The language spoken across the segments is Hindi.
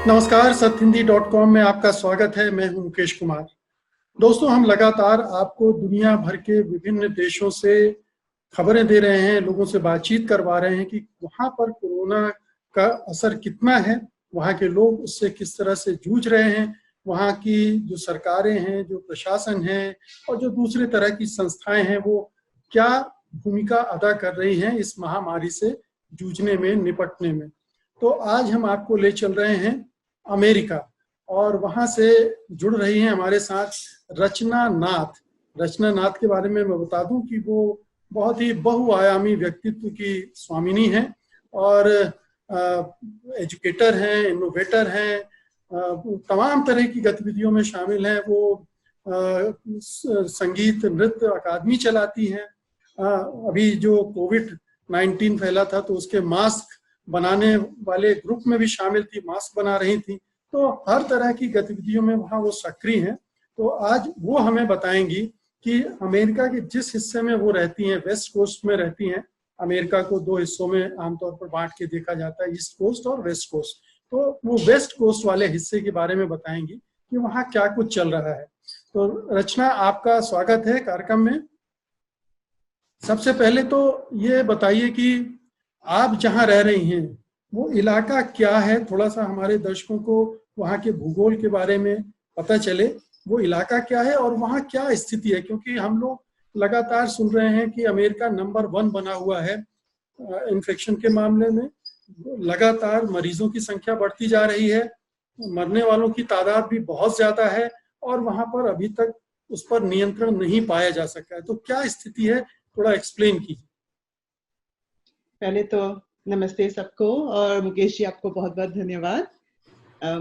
नमस्कार, सतहिंदी.com में आपका स्वागत है। मैं हूं मुकेश कुमार। दोस्तों, हम लगातार आपको दुनिया भर के विभिन्न देशों से खबरें दे रहे हैं, लोगों से बातचीत करवा रहे हैं कि वहां पर कोरोना का असर कितना है, वहां के लोग उससे किस तरह से जूझ रहे हैं, वहां की जो सरकारें हैं, जो प्रशासन है और जो दूसरे तरह की संस्थाएं हैं, वो क्या भूमिका अदा कर रही हैं इस महामारी से जूझने में, निपटने में। तो आज हम आपको ले चल रहे हैं अमेरिका, और वहां से जुड़ रही हैं हमारे साथ रचना नाथ। रचना नाथ के बारे में मैं बता दूं कि वो बहुत ही बहुआयामी व्यक्तित्व की स्वामिनी हैं और एजुकेटर हैं, इनोवेटर हैं, तमाम तरह की गतिविधियों में शामिल हैं। वो संगीत नृत्य अकादमी चलाती हैं। अभी जो कोविड-19 फैला था तो उसके मास्क बनाने वाले ग्रुप में भी शामिल थी, मास्क बना रही थी। तो हर तरह की गतिविधियों में वहाँ वो सक्रिय हैं। तो आज वो हमें बताएंगी कि अमेरिका के जिस हिस्से में वो रहती हैं, वेस्ट कोस्ट में रहती हैं। अमेरिका को दो हिस्सों में आमतौर पर बांट के देखा जाता है, ईस्ट कोस्ट और वेस्ट कोस्ट। तो वो वेस्ट कोस्ट वाले हिस्से के बारे में बताएंगी कि वहाँ क्या कुछ चल रहा है। तो रचना, आपका स्वागत है कार्यक्रम में। सबसे पहले तो ये बताइए कि आप जहाँ रह रही हैं वो इलाका क्या है, थोड़ा सा हमारे दर्शकों को वहाँ के भूगोल के बारे में पता चले। वो इलाका क्या है और वहाँ क्या स्थिति है, क्योंकि हम लोग लगातार सुन रहे हैं कि अमेरिका नंबर 1 बना हुआ है इन्फेक्शन के मामले में। लगातार मरीजों की संख्या बढ़ती जा रही है, मरने वालों की तादाद भी बहुत ज्यादा है और वहाँ पर अभी तक उस पर नियंत्रण नहीं पाया जा सका है। तो क्या स्थिति है, थोड़ा एक्सप्लेन कीजिए। पहले तो नमस्ते सबको, और मुकेश जी आपको बहुत बहुत धन्यवाद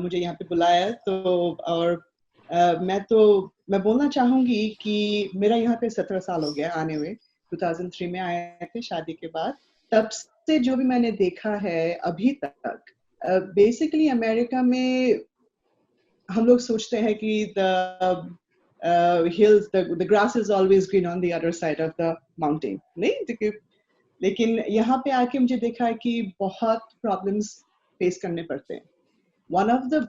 मुझे यहाँ पे बुलाया। तो और मैं बोलना चाहूँगी कि मेरा यहाँ पे 17 साल हो गया आने हुए। 2003 में आए थे शादी के बाद। तब से जो भी मैंने देखा है अभी तक, बेसिकली अमेरिका में हम लोग सोचते हैं कि the grass is always green on the other side of the mountain, नहीं? लेकिन यहाँ पे आके मुझे देखा है कि बहुत प्रॉब्लम्स फेस करने पड़ते हैं। वन ऑफ द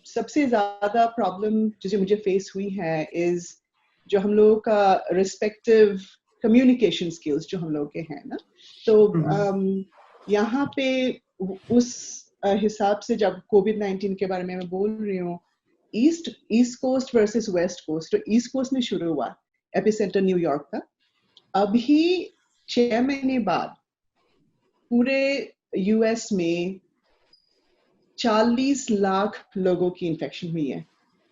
सबसे ज्यादा प्रॉब्लम जो मुझे फेस हुई है इज जो हम लोगों का रिस्पेक्टिव कम्युनिकेशन स्किल्स जो हम लोग के हैं ना। तो यहाँ पे उस हिसाब से जब कोविड-19 के बारे में मैं बोल रही हूँ, east coast versus west coast. तो ईस्ट कोस्ट में शुरू हुआ, एपिसेंटर न्यूयॉर्क था। अभी 6 महीने बाद पूरे यूएस में 40 लाख लोगों की इन्फेक्शन हुई है।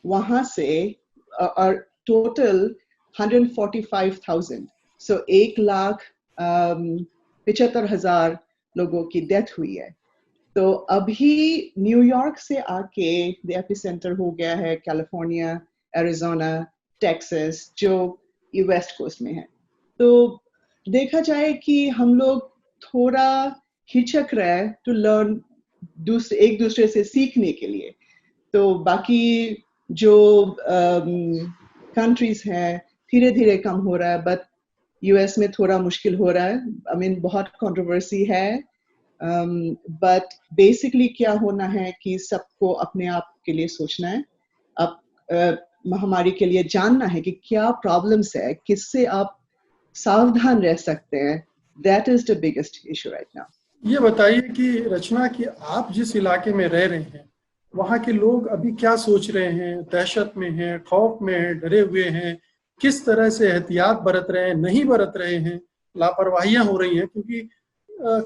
वहां से और टोटल 145,000, सो 1,75,000 लोगों की डेथ हुई है। तो अभी न्यूयॉर्क से आके द एपिसेंटर हो गया है कैलिफोर्निया, एरिजोना, टेक्सास, जो वेस्ट कोस्ट में है। तो देखा जाए कि हम लोग थोड़ा हिचक रहे टू लर्न, एक दूसरे से सीखने के लिए। तो बाकी जो कंट्रीज हैं धीरे धीरे कम हो रहा है, बट यूएस में थोड़ा मुश्किल हो रहा है। आई मीन बहुत कंट्रोवर्सी है, बट बेसिकली क्या होना है कि सबको अपने आप के लिए सोचना है, अब महामारी के लिए जानना है कि क्या प्रॉब्लम्स है, किससे आप सावधान रह सकते हैं। That is the biggest issue right now. ये बताइए कि रचना, कि आप जिस इलाके में रह रहे हैं वहाँ के लोग अभी क्या सोच रहे हैं? दहशत में हैं, खौफ में हैं, डरे हुए हैं? किस तरह से एहतियात बरत रहे हैं, नहीं बरत रहे हैं? लापरवाहियां हो रही हैं, क्योंकि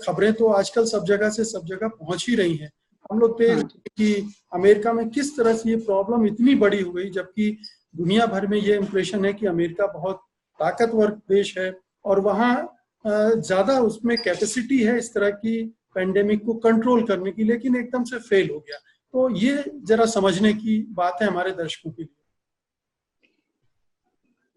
खबरें तो आजकल सब जगह से सब जगह पहुंच ही रही हैं। हम लोग देख रहे हैं कि अमेरिका में किस तरह से ये प्रॉब्लम इतनी बड़ी हो गई, जबकि दुनिया भर में ये इंप्रेशन है कि अमेरिका बहुत ताकतवर देश है और वहाँ ज्यादा उसमें कैपेसिटी है इस तरह की पेंडेमिक को कंट्रोल करने की, लेकिन एकदम से फेल हो गया। तो ये जरा समझने की बात है हमारे दर्शकों के लिए।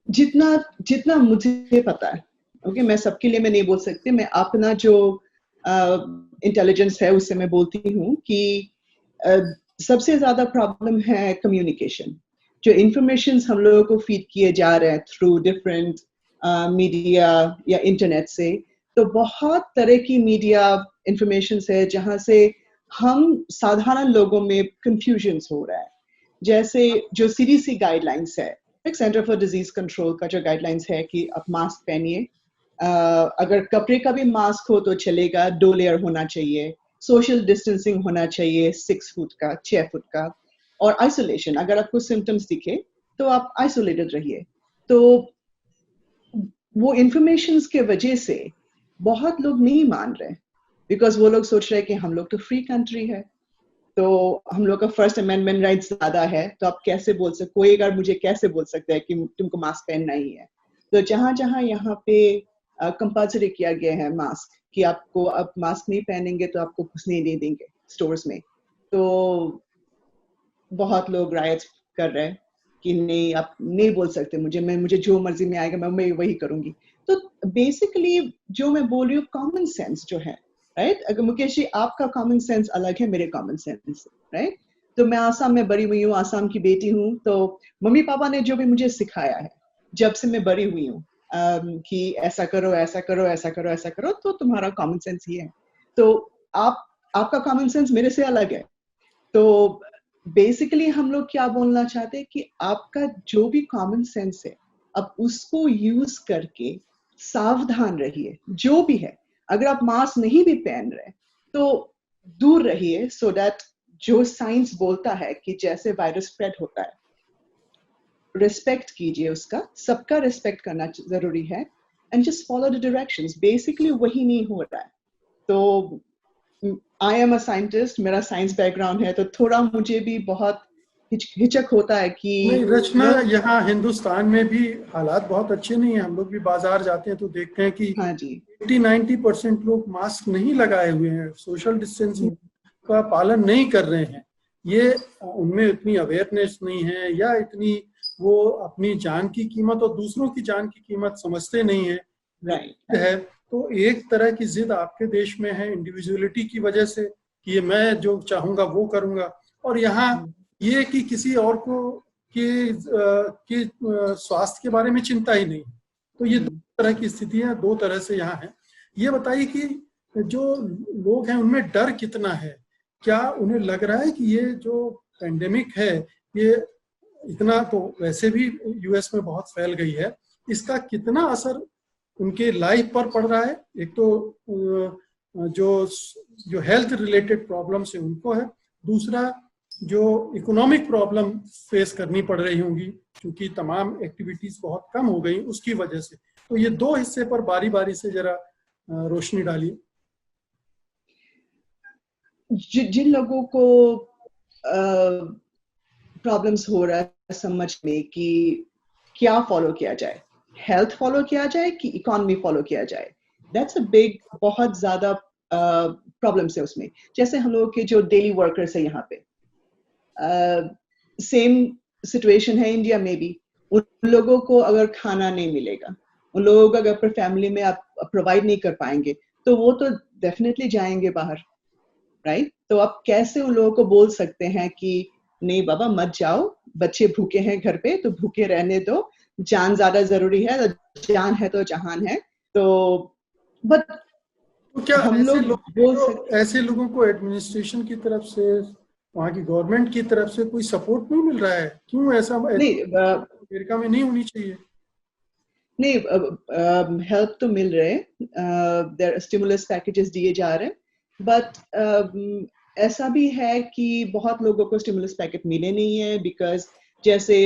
जितना मुझे पता है, ओके, मैं सबके लिए मैं नहीं बोल सकती, मैं अपना जो इंटेलिजेंस है उससे मैं बोलती हूँ कि सबसे ज्यादा प्रॉब्लम है कम्युनिकेशन। जो इंफॉर्मेशन हम लोगों को फीड किए जा रहे हैं थ्रू डिफरेंट मीडिया या इंटरनेट से, तो बहुत तरह की मीडिया इंफॉर्मेशन है जहाँ से हम साधारण लोगों में कंफ्यूजन हो रहा है। जैसे जो सीडीसी गाइडलाइंस है, एक सेंटर फॉर डिजीज कंट्रोल का जो गाइडलाइंस है कि आप मास्क पहनिए, अगर कपड़े का भी मास्क हो तो चलेगा, 2 लेयर होना चाहिए, सोशल डिस्टेंसिंग होना चाहिए 6 फुट का, 6 फुट का, और आइसोलेशन, अगर आपको सिम्टम्स दिखे तो आप आइसोलेटेड रहिए। तो वो इंफॉर्मेशन के वजह से बहुत लोग नहीं मान रहे, बिकॉज वो लोग सोच रहे हैं कि हम लोग तो फ्री कंट्री है, तो हम लोग का फर्स्ट अमेंडमेंट राइट ज्यादा है, तो आप कैसे बोल सकते, कोई अगर मुझे कैसे बोल सकता है कि तुमको मास्क पहनना ही है। तो जहां जहां यहाँ पे कंपल्सरी किया गया है मास्क, कि आपको अब मास्क नहीं पहनेंगे तो आपको घुसने नहीं देंगे स्टोर्स में, तो बहुत लोग राइट्स कर रहे हैं कि नहीं, आप नहीं बोल सकते मुझे जो मर्जी में आएगा मैं वही करूंगी। तो बेसिकली जो मैं बोल रही हूँ, कॉमन सेंस जो है, राइट, अगर मुकेश जी आपका कॉमन सेंस अलग है मेरे कॉमन सेंस, राइट, तो मैं आसाम में बड़ी हुई हूँ, आसाम की बेटी हूँ, तो मम्मी पापा ने जो भी मुझे सिखाया है जब से मैं बड़ी हुई हूँ, कि ऐसा करो ऐसा करो ऐसा करो ऐसा करो, तो तुम्हारा कॉमन सेंस ये है। तो आपका कॉमन सेंस मेरे से अलग है। तो बेसिकली हम लोग क्या बोलना चाहते हैं कि आपका जो भी कॉमन सेंस है, अब उसको यूज करके सावधान रहिए, जो भी है। अगर आप मास्क नहीं भी पहन रहे तो दूर रहिए, सो दैट जो साइंस बोलता है कि जैसे वायरस स्प्रेड होता है, रिस्पेक्ट कीजिए उसका, सबका रिस्पेक्ट करना जरूरी है, and just follow the directions. Basically वही नहीं हो रहा है। तो आई एम अ साइंटिस्ट, मेरा साइंस बैकग्राउंड है, तो थोड़ा मुझे भी बहुत हिचक होता है कि नहीं रचना, यहाँ हिंदुस्तान में भी हालात बहुत अच्छे नहीं है। हम लोग भी बाजार जाते हैं तो देखते हैं कि हाँ जी 80-90% लोग मास्क नहीं लगाए हुए हैं, सोशल डिस्टेंसिंग का पालन नहीं कर रहे हैं। ये उनमें इतनी अवेयरनेस नहीं है, या इतनी वो अपनी जान की कीमत और दूसरों की जान की कीमत समझते नहीं है। राइट है तो एक तरह की जिद आपके देश में है इंडिविजुअलिटी की वजह से, कि ये मैं जो चाहूंगा वो करूंगा, और यहाँ ये कि किसी और को के स्वास्थ्य के बारे में चिंता ही नहीं। तो ये दो तरह की स्थितियां दो तरह से यहाँ है। ये बताइए कि जो लोग हैं उनमें डर कितना है? क्या उन्हें लग रहा है कि ये जो पेंडेमिक है, ये इतना तो वैसे भी यूएस में बहुत फैल गई है, इसका कितना असर उनके लाइफ पर पड़ रहा है? एक तो जो जो हेल्थ रिलेटेड प्रॉब्लम्स है उनको है, दूसरा जो इकोनॉमिक प्रॉब्लम फेस करनी पड़ रही होंगी क्योंकि तमाम एक्टिविटीज बहुत कम हो गई उसकी वजह से। तो ये दो हिस्से पर बारी बारी से जरा रोशनी डालिए। जिन लोगों को प्रॉब्लम्स हो रहा है समझ में कि क्या फॉलो किया जाए, हेल्थ फॉलो किया जाए कि इकोनॉमी फॉलो किया जाए, दैट्स अ बिग, बहुत ज्यादा प्रॉब्लम्स है उसमें। जैसे हम लोग के जो डेली वर्कर्स है यहाँ पे, सेम सिचुएशन है इंडिया में भी। उन लोगों को अगर खाना नहीं मिलेगा, उन लोगों को अगर अपने फैमिली में आप प्रोवाइड नहीं कर पाएंगे, तो वो तो डेफिनेटली जाएंगे बाहर, राइट। तो आप कैसे उन लोगों को बोल सकते हैं कि नहीं बाबा मत जाओ, बच्चे भूखे हैं घर पे तो भूखे रहने दो, जान ज्यादा जरूरी है, तो जान है तो जहान है। तो बट तो क्या हम लोग बोल सकते, ऐसे लोगों को एडमिनिस्ट्रेशन की तरफ से, वहाँ की गवर्नमेंट की तरफ से कोई सपोर्ट नहीं मिल रहा है? क्यों ऐसा नहीं अमेरिका में नहीं होनी चाहिए? नहीं हेल्प तो मिल रहे हैं, स्टिमुलस पैकेजेस दिए जा रहे हैं, बट ऐसा भी है कि बहुत लोगों को स्टिमुलस पैकेज मिले नहीं है, बिकॉज जैसे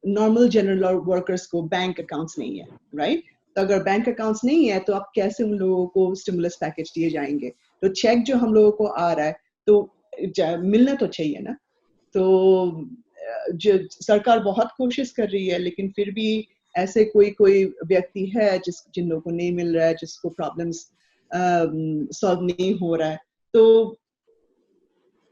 नॉर्मल जनरल वर्कर्स को बैंक अकाउंट्स नहीं है, राइट। तो अगर बैंक अकाउंट्स नहीं है तो आप कैसे उन लोगों को स्टिमुलस पैकेज दिए जाएंगे? तो चेक जो हम लोगों को आ रहा है तो मिलना तो चाहिए ना। तो जो सरकार बहुत कोशिश कर रही है, लेकिन फिर भी ऐसे कोई कोई व्यक्ति है जिन लोगों को नहीं मिल रहा है, जिसको प्रॉब्लम्स सॉल्व नहीं हो रहा है। तो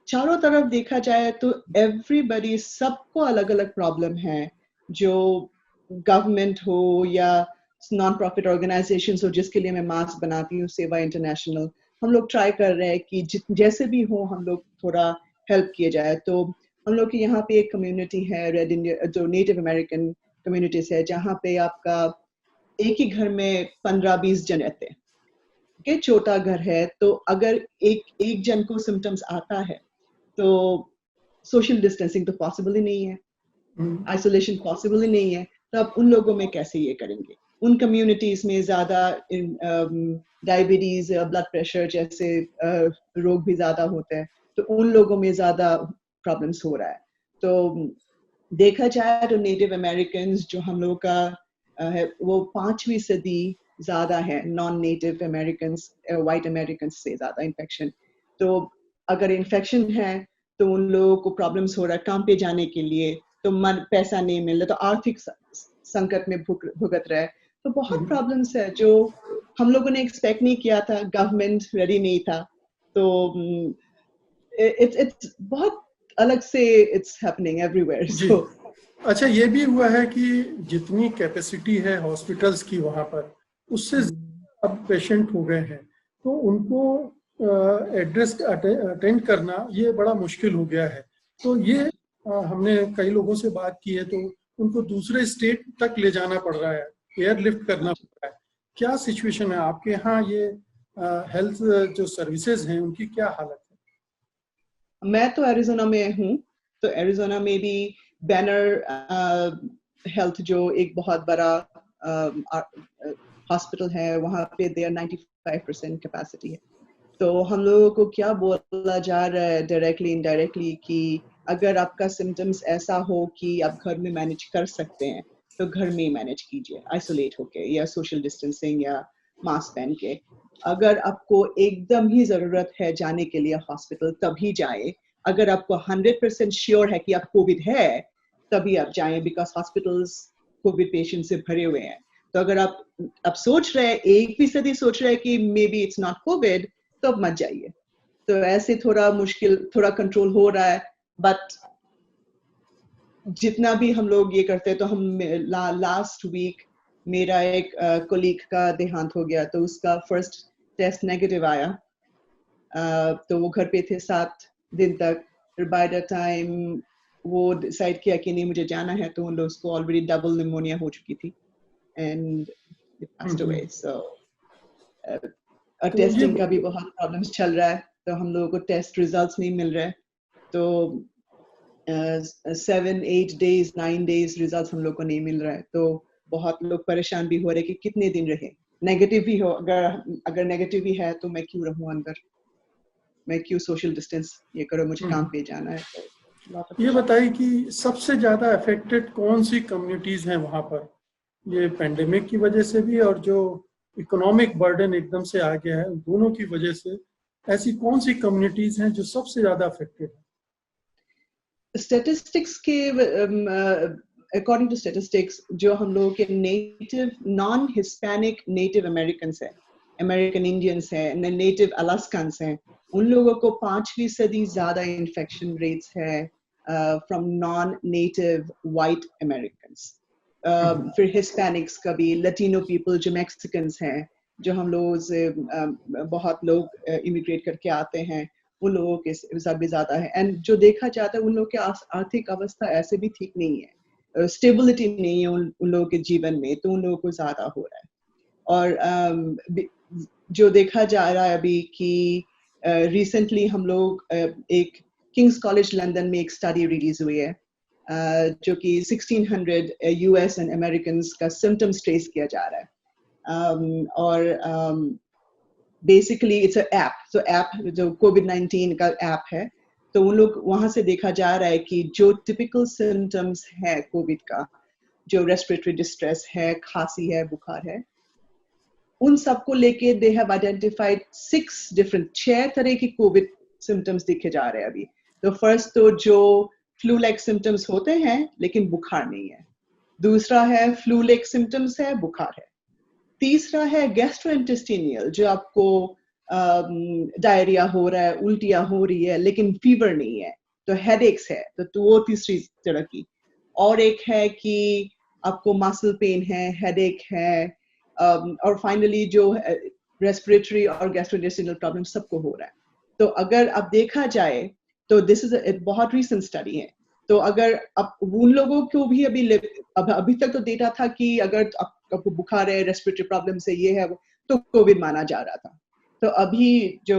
चारों तरफ देखा जाए तो एवरीबडी, सबको अलग अलग प्रॉब्लम है, जो गवर्नमेंट हो या नॉन प्रॉफिट ऑर्गेनाइजेशंस हो, जिसके लिए मैं मास्क बनाती हूँ, सेवा इंटरनेशनल, हम लोग ट्राई कर रहे हैं कि जैसे भी हो हम लोग थोड़ा हेल्प किए जाए। तो हम लोग के यहाँ पे एक कम्युनिटी है रेड इंडिया, जो नेटिव अमेरिकन कम्युनिटीज है, जहाँ पे आपका एक ही घर में 15-20 जन रहते हैं। के छोटा घर है, तो अगर एक जन को सिम्टम्स आता है तो सोशल डिस्टेंसिंग तो पॉसिबल ही नहीं है, आइसोलेशन पॉसिबल ही नहीं है, तो अब उन लोगों में कैसे ये करेंगे? उन कम्युनिटीज में ज्यादा डायबिटीज, ब्लड प्रेशर जैसे रोग भी ज्यादा होते हैं, तो उन लोगों में ज्यादा प्रॉब्लम्स हो रहा है। तो देखा जाए तो नेटिव अमेरिकन जो हम लोगों का है वो 5वीं सदी ज्यादा है non native American, white American से ज्यादा इन्फेक्शन। तो अगर इन्फेक्शन है तो उन लोगों को प्रॉब्लम्स हो रहा है काम पे जाने के लिए, तो पैसा नहीं मिल रहा, तो आर्थिक संकट में भुगत रहा है। तो बहुत प्रॉब्लम्स है जो हम लोगों ने एक्सपेक्ट नहीं किया था, गवर्नमेंट रेडी नहीं था। तो इट्स बहुत अलग से इट्स हैपनिंग एवरीवेयर। जी। अच्छा, ये भी हुआ है कि जितनी कैपेसिटी है हॉस्पिटल्स की वहाँ पर, उससे अब पेशेंट हो गए हैं, तो उनको एड्रेस अटेंड करना ये बड़ा मुश्किल हो गया है। तो ये हमने कई लोगों से बात की है, तो उनको दूसरे स्टेट तक ले जाना पड़ रहा है, एयरलिफ्ट करना पड़ रहा है। क्या सिचुएशन है आपके यहाँ? ये हेल्थ जो सर्विसेज हैं उनकी क्या हालत है? मैं तो एरिज़ोना में हूँ, तो एरिज़ोना में भी बैनर हेल्थ जो एक बहुत बड़ा हॉस्पिटल है, वहाँ पे देयर 95% कैपेसिटी है। तो हम लोगों को क्या बोला जा रहा है डायरेक्टली इनडायरेक्टली कि अगर आपका सिम्टम्स ऐसा हो कि आप घर में मैनेज कर सकते हैं तो घर में ही मैनेज कीजिए, आइसोलेट होके या सोशल डिस्टेंसिंग या मास्क पहन के। अगर आपको एकदम ही जरूरत है जाने के लिए हॉस्पिटल तभी जाए। अगर आपको 100% श्योर है कि आप कोविड है तभी आप जाएं, बिकॉज हॉस्पिटल्स कोविड पेशेंट से भरे हुए हैं। तो अगर आप सोच रहे हैं 1% सोच रहे हैं कि may be it's not Covid, तो अब मत जाइए। तो ऐसे थोड़ा मुश्किल, थोड़ा कंट्रोल हो रहा है, बट जितना भी हम लोग ये करते हैं, तो हम लास्ट वीक मेरा एक कोलीग का देहांत हो गया, तो उसका फर्स्ट टेस्ट नेगेटिव आया। तो वो घर पे थे 7 दिन तक। फिर बाय द टाइम वो डिसाइड किया कि नहीं मुझे जाना है, तो उन लोगों को ऑलरेडी डबल निमोनिया हो चुकी थी and they passed away. So testing का भी बहुत प्रॉब्लम्स चल रहा है, तो हम लोगों को टेस्ट रिजल्ट्स नहीं मिल रहे। तो 7-8 डेज 9 डेज रिजल्ट हम लोग को नहीं मिल रहा है। तो बहुत लोग परेशान भी हो रहे हैं कि कितने दिन रहे, नेगेटिव भी हो, अगर नेगेटिव भी है तो मैं क्यों रहूं अंदर, मैं क्यों सोशल डिस्टेंस ये करो, मुझे काम पे जाना है। तो ये बताइए कि सबसे ज्यादा अफेक्टेड कौन सी कम्युनिटीज हैं वहां पर, ये पेंडेमिक की वजह से भी और जो इकोनॉमिक बर्डन एकदम से आ गया है, दोनों की वजह से ऐसी कौन सी कम्युनिटीज हैं जो सबसे ज्यादा अफेक्टेड है? स्टैटिस्टिक्स के अकॉर्डिंग टू स्टैटिस्टिक्स, जो हम लोगों के native non Hispanic native Americans हैं, अमेरिकन इंडियंस हैं, नेटिव अलास्कन्स हैं, उन लोगों को 5वीं सदी ज्यादा इन्फेक्शन रेट्स है from non native white Americans. फिर हिस्पैनिक्स का भी, लैटिनो पीपल जो मैक्सिकन्स हैं, जो हम लोग से बहुत लोग इमिग्रेट करके आते हैं, उन लोगों के साथ भी ज्यादा है। एंड जो देखा जाता है उन लोगों की आर्थिक अवस्था ऐसे भी ठीक नहीं है, स्टेबिलिटी नहीं है उन लोगों के जीवन में, तो उन लोगों को ज्यादा हो रहा है। और जो देखा जा रहा है अभी कि रिसेंटली हम लोग एक किंग्स कॉलेज लंदन में एक स्टडी रिलीज हुई है, जो कि 1600 यूएस एंड अमेरिकन का सिम्टम्स ट्रेस किया जा रहा है। और बेसिकली इट्स ऐप, तो ऐप जो कोविड-19 का ऐप है, तो उन लोग वहां से देखा जा रहा है कि जो टिपिकल सिम्टम्स है कोविड का, जो रेस्पिरेटरी डिस्ट्रेस है, खांसी है, बुखार है, उन सबको लेके दे हैव आइडेंटिफाइड 6 तरह की कोविड सिम्टम्स दिखे जा रहे हैं अभी। तो फर्स्ट तो जो फ्लू लाइक सिम्टम्स होते हैं लेकिन बुखार नहीं है, दूसरा है फ्लू लाइक सिम्टम्स है, बुखार है, तीसरा है गैस्ट्रोइंटेस्टिनियल, जो आपको डायरिया हो रहा है, उल्टियां हो रही है लेकिन फीवर नहीं है, तो हेडेक्स है, तो वो तीसरी तरह की। और एक है कि आपको मसल पेन है, हेडेक है, और फाइनली जो रेस्पिरेटरी और गैस्ट्रोइंटेस्टिनल प्रॉब्लम सबको हो रहा है। तो अगर अब देखा जाए तो दिस इज बहुत रीसेंट स्टडी है। तो अगर अब उन लोगों को भी अभी तक तो डेटा था कि अगर आपको बुखार है, रेस्पिरेटरी प्रॉब्लम से ये है, तो कोविड माना जा रहा था। तो अभी जो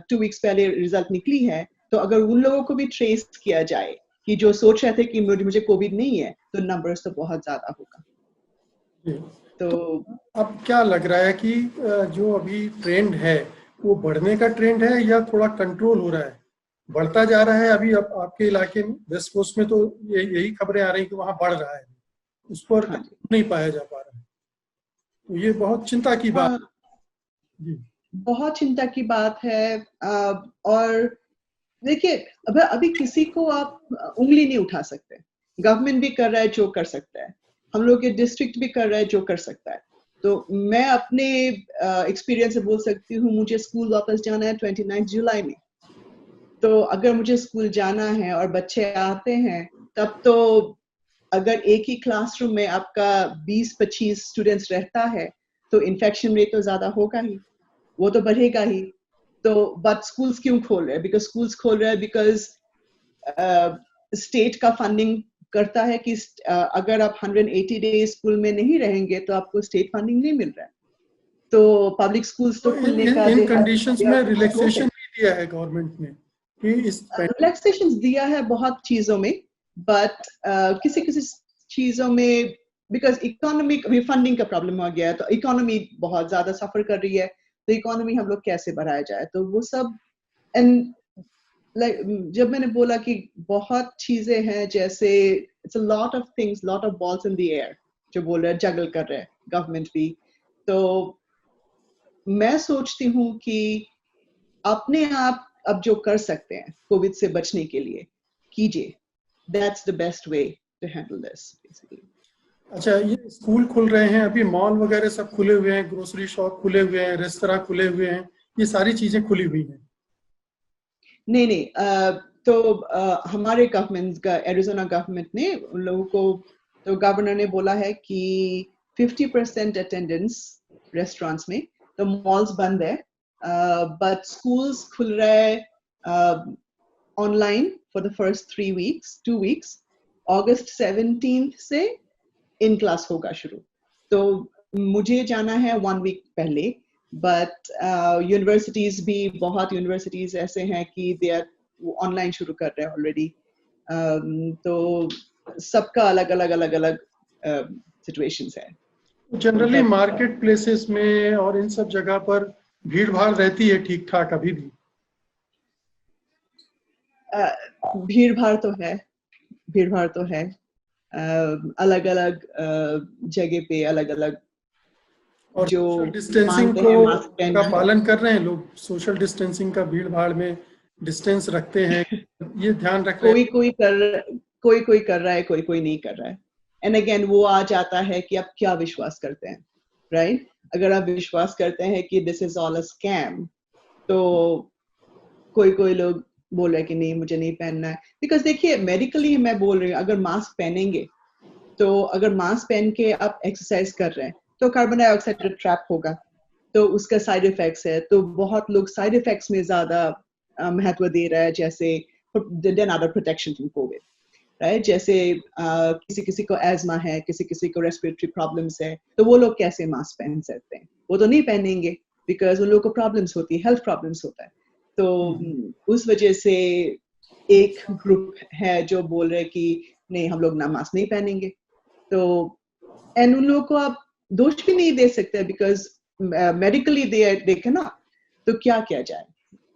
2 वीक्स पहले रिजल्ट निकली है, तो अगर उन लोगों को भी ट्रेस किया जाए कि जो सोच रहे थे कि मुझे कोविड नहीं है, तो नंबर्स तो बहुत ज्यादा होगा। जी। तो अब क्या लग रहा है कि जो अभी ट्रेंड है वो बढ़ने का ट्रेंड है या थोड़ा कंट्रोल हो रहा है? बढ़ता जा रहा है अभी? अब आपके इलाके में वेस्ट कोस्ट में तो यही खबरें आ रही हैं कि वहाँ बढ़ रहा है, उस पर हाँ जी, नहीं पाया जा पा रहा है, तो ये बहुत चिंता की बात। हाँ, जी। बहुत चिंता की बात है। और देखिए, अभी किसी को आप उंगली नहीं उठा सकते। गवर्नमेंट भी कर रहा है जो कर सकता है, हम लोग के डिस्ट्रिक्ट भी कर रहा है जो कर सकता है। तो मैं अपने एक्सपीरियंस से बोल सकती हूँ, मुझे स्कूल वापस जाना है 29 जुलाई में। तो अगर मुझे स्कूल जाना है और बच्चे आते हैं, तब तो अगर एक ही क्लासरूम में आपका 20-25 स्टूडेंट्स रहता है, तो इन्फेक्शन रेट तो ज्यादा होगा ही, वो तो बढ़ेगा ही। तो बट स्कूल्स क्यों खोल रहे हैं? बिकॉज स्कूल्स खोल रहे हैं बिकॉज स्टेट का फंडिंग करता है कि अगर आप 180 डेज स्कूल में नहीं रहेंगे तो आपको स्टेट फंडिंग नहीं मिल रहा है। तो पब्लिक स्कूल्स तो तो खुलने का इन कंडीशंस में रिलैक्सेशन भी दिया है गवर्नमेंट ने कि इस रिलैक्सेशन दिया है बहुत चीजों में, बट किसी किसी चीजों में बिकॉज इकोनॉमिक फंडिंग का प्रॉब्लम आ गया है, तो इकोनॉमी बहुत ज्यादा सफर कर रही है, तो इकोनॉमी हम लोग कैसे बढ़ाया जाए, तो वो सब। एंड जब मैंने बोला कि बहुत चीजें हैं, जैसे it's a lot of things, lot of balls in the air, जो बोल रहे हैं जगल कर रहे हैं गवर्नमेंट भी। तो मैं सोचती हूँ कि अपने आप अब जो कर सकते हैं कोविड से बचने के लिए कीजिए। That's the best way to handle this basically. अच्छा, ये स्कूल खुल रहे हैं, अभी मॉल वगैरह सब खुले हुए हैं, ग्रोसरी शॉप खुले हुए हैं, रेस्तरां खुले हुए हैं, ये सारी चीजें खुली हुई हैं। नहीं नहीं, तो हमारे गवर्नमेंट का, एरिज़ोना गवर्नमेंट ने उन लोगों को, तो गवर्नर ने बोला है कि 50% अटेंडेंस रेस्टोरेंट्स में, तो मॉल्स बंद है, बट स्कूल्स खुल रहे हैं online for the first 3 weeks 2 weeks. अगस्त 17 से इन क्लास होगा शुरू। तो मुझे जाना है 1 वीक पहले, बट यूनिवर्सिटीज भी, बहुत यूनिवर्सिटीज ऐसे हैं कि दे आर ऑनलाइन शुरू कर रहे हैं ऑलरेडी। तो सबका अलग अलग अलग अलग सिचुएशंस है। जनरली बट मार्केट प्लेसेस में और इन सब जगह पर भीड़ भाड़ रहती है ठीक ठाक अभी भी? भीड़ भाड़ तो है, भीड़ भाड़ तो है, अलग अलग जगह पे अलग अलग और जो सोशल डिस्टेंसिंग मानते को हैं मास्क का पहनना। पालन कर रहे हैं लोग? सोशल डिस्टेंसिंग का भीड़ भाड़ में डिस्टेंस रखते हैं, ये ध्यान रख रहे हैं? कोई कोई कर रहा है, कोई कोई नहीं कर रहा है। एंड अगेन वो आ जाता है कि आप क्या विश्वास करते हैं, राइट? अगर आप विश्वास करते हैं कि this is all a scam, तो कोई कोई लोग बोल रहे हैं कि नहीं, मुझे नहीं पहनना है। बिकॉज देखिए, मेडिकली मैं बोल रही हूँ, अगर मास्क पहनेंगे, तो अगर मास्क पहन के आप एक्सरसाइज कर रहे हैं, तो कार्बन डाइऑक्साइड ट्रैप होगा, तो उसका साइड इफेक्ट्स है। तो बहुत लोग साइड इफेक्ट्स में ज्यादा महत्व दे रहा है, जैसे then other protection from covid, right? जैसे किसी किसी को एजमा है, किसी किसी को रेस्पिरेटरी प्रॉब्लम्स है, तो वो लोग कैसे मास्क पहन सकते हैं? वो तो नहीं पहनेंगे, बिकॉज उन लोगों को प्रॉब्लम्स होती है, हेल्थ प्रॉब्लम्स होता है। तो उस वजह से एक ग्रुप है जो बोल रहे कि नहीं, हम लोग ना मास्क नहीं पहनेंगे। तो एंड उन लोगों को आप दोष भी नहीं दे सकते, because medically they can not, तो क्या किया जाए?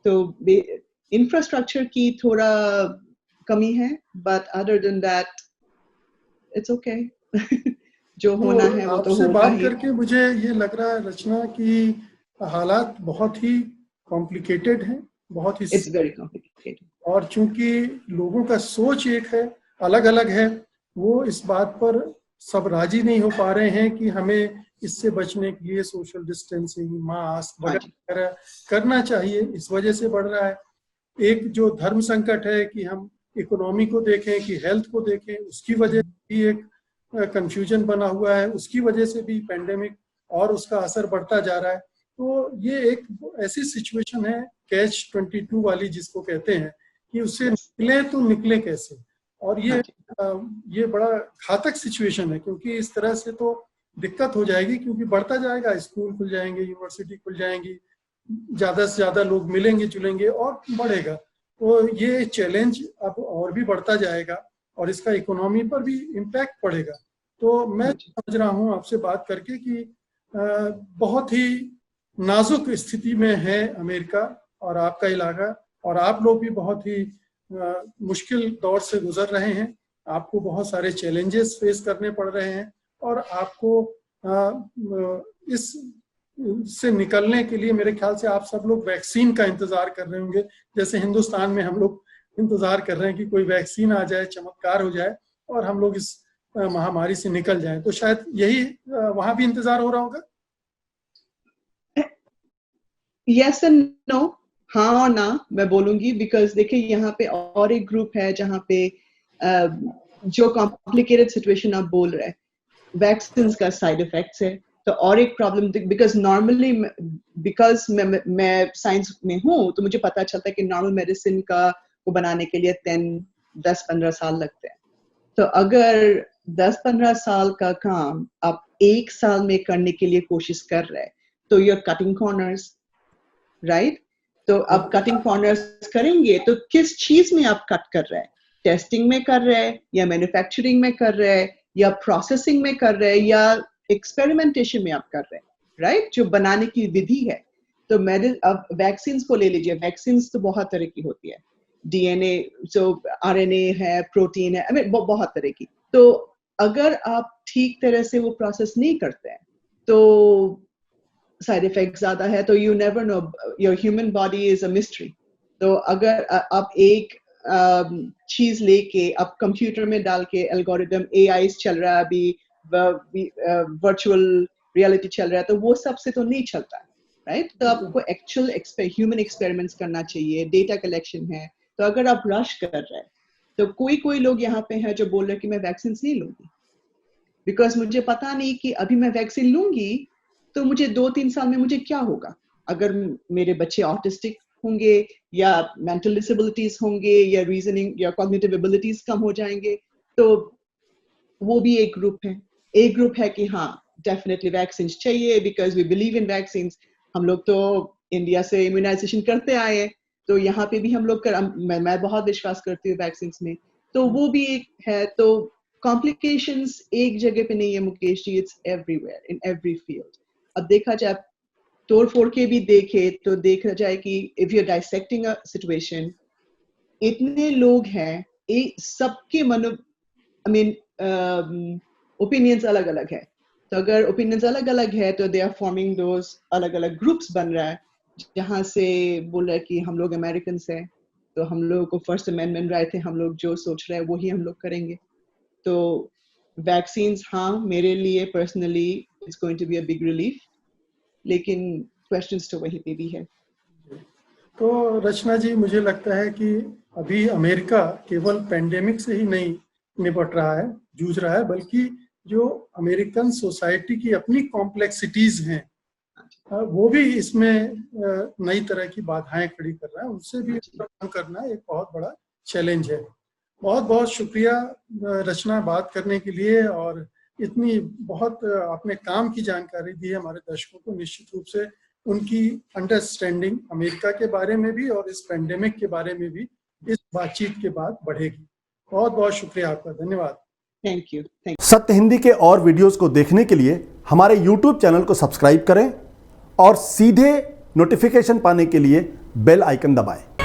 तो इंफ्रास्ट्रक्चर की थोड़ा कमी है, but other than that it's okay. जो होना है तो वो तो आपसे होगा बात ही। करके मुझे ये लग रहा है रचना कि हालात बहुत ही कॉम्प्लिकेटेड हैं, बहुत ही, इट्स वेरी कॉम्प्लिकेटेड। और चूंकि लोगों का सोच एक है, अलग अलग है, वो इस बात पर सब राजी नहीं हो पा रहे हैं कि हमें इससे बचने के लिए सोशल डिस्टेंसिंग, मास्क हाँ जी, वगैरह करना चाहिए। इस वजह से बढ़ रहा है। एक जो धर्म संकट है कि हम इकोनॉमी को देखें कि हेल्थ को देखें, उसकी वजह से भी एक कंफ्यूजन बना हुआ है, उसकी वजह से भी पेंडेमिक और उसका असर बढ़ता जा रहा है। तो ये एक ऐसी सिचुएशन है, कैच 22 वाली जिसको कहते हैं, कि उससे यस, निकले तो निकले कैसे। और हाँ जी, ये बड़ा घातक सिचुएशन है, क्योंकि इस तरह से तो दिक्कत हो जाएगी, क्योंकि बढ़ता जाएगा, स्कूल खुल जाएंगे, यूनिवर्सिटी खुल जाएंगी, ज़्यादा से ज़्यादा लोग मिलेंगे जुलेंगे और बढ़ेगा। तो ये चैलेंज अब और भी बढ़ता जाएगा और इसका इकोनॉमी पर भी इम्पैक्ट पड़ेगा। तो मैं समझ रहा हूँ आपसे बात करके कि बहुत ही नाजुक स्थिति में है अमेरिका और आपका इलाका, और आप लोग भी बहुत ही मुश्किल दौर से गुजर रहे हैं। आपको बहुत सारे चैलेंजेस फेस करने पड़ रहे हैं और आपको इस से निकलने के लिए मेरे ख्याल से आप सब लोग वैक्सीन का इंतजार कर रहे होंगे, जैसे हिंदुस्तान में हम लोग इंतजार कर रहे हैं कि कोई वैक्सीन आ जाए, चमत्कार हो जाए और हम लोग इस महामारी से निकल जाएं। तो शायद यही वहां भी इंतजार हो रहा होगा। यस एंड नो, हाँ और ना मैं बोलूंगी, बिकॉज देखिए यहाँ पे और एक ग्रुप है जहाँ पे जो कॉम्प्लिकेटेड सिचुएशन आप बोल रहे हैं, वैक्सीन का साइड इफेक्ट्स है, तो और एक प्रॉब्लम, बिकॉज नॉर्मली बिकॉज मैं साइंस में हूँ तो मुझे पता चलता है कि नॉर्मल मेडिसिन को बनाने के लिए 10-15 साल लगते हैं। तो अगर 10-15 साल का काम आप 1 साल में करने के लिए कोशिश कर रहे हैं तो you are cutting corners, right? तो अब कटिंग कॉर्नर्स करेंगे तो किस चीज में आप कट कर रहे हैं? टेस्टिंग में कर रहे हैं या मैन्युफैक्चरिंग में कर रहे हैं या प्रोसेसिंग में कर रहे हैं या एक्सपेरिमेंटेशन में आप कर रहे हैं, राइट? जो बनाने की विधि है। तो अब वैक्सीन को ले लीजिए, वैक्सीन तो बहुत तरह की होती है, डीएनए, जो आरएनए है, प्रोटीन है, I mean, बहुत तरह की। तो अगर आप ठीक तरह से वो प्रोसेस नहीं करते हैं तो साइड इफेक्ट ज्यादा है। तो you never know, your human body is a mystery. तो अगर आप एक चीज लेके आप कंप्यूटर में डाल के एल्गोरिदम, एआई चल रहा है अभी, वर्चुअल रियलिटी चल रहा है, तो वो सबसे तो नहीं चलता, राइट? तो आपको एक्चुअल ह्यूमन एक्सपेरिमेंट्स करना चाहिए, डेटा कलेक्शन है। तो अगर आप रश कर रहे हैं तो कोई लोग यहाँ पे हैं जो बोल रहे हैं कि मैं वैक्सीन नहीं लूंगी बिकॉज मुझे पता नहीं कि अभी मैं वैक्सीन लूंगी तो मुझे 2-3 साल में मुझे क्या होगा, अगर मेरे बच्चे ऑटिस्टिक होंगे या मेंटल डिसेबिलिटीज होंगे या रीजनिंग या कॉग्निटिव एबिलिटीज कम हो जाएंगे। तो वो भी एक ग्रुप है। एक ग्रुप है कि हाँ डेफिनेटली वैक्सीन चाहिए because we believe in vaccine. हम लोग तो इंडिया से इम्यूनाइजेशन करते आए हैं, तो यहाँ पे भी हम लोग मैं बहुत विश्वास करती हूँ वैक्सीन में। तो वो भी एक है। तो कॉम्प्लिकेशंस एक जगह पे नहीं है Mukesh ji, it's everywhere in every field. अब देखा जाए, तोड़ फोड़ के भी देखे तो देखा जाए कि if you are dissecting a situation, इतने लोग हैं, सबके आई मीन ओपिनियंस अलग अलग है। तो अगर ओपिनियंस अलग अलग है तो दे आर फॉर्मिंग दोज अलग अलग ग्रुप्स बन रहा है, जहां से बोल रहा है कि हम लोग अमेरिकन हैं तो हम लोगों को फर्स्ट अमेंडमेंट राइट है, हम लोग जो सोच रहे हैं वही हम लोग करेंगे। तो वैक्सीन्स, हाँ मेरे लिए personally it's going to be a big relief, लेकिन क्वेश्चंस तो वहीं पे भी है। तो रचना जी, मुझे लगता है कि अभी अमेरिका केवल पेंडेमिक से ही नहीं निपट रहा है, जूझ रहा है, बल्कि जो अमेरिकन सोसाइटी की अपनी कॉम्प्लेक्सिटीज हैं वो भी इसमें नई तरह की बाधाएं खड़ी कर रहा है, उनसे भी काम करना एक बहुत बड़ा चैलेंज है। बहुत बहुत शुक्रिया रचना बात करने के लिए, और इतनी बहुत आपने काम की जानकारी दी है हमारे दर्शकों को। निश्चित रूप से उनकी अंडरस्टैंडिंग अमेरिका के बारे में भी और इस पेंडेमिक के बारे में भी इस बातचीत के बाद बढ़ेगी। बहुत बहुत शुक्रिया आपका, धन्यवाद। Thank you. सत्य हिंदी के और वीडियोस को देखने के लिए हमारे YouTube चैनल को सब्सक्राइब करें और सीधे नोटिफिकेशन पाने के लिए बेल आइकन दबाएं।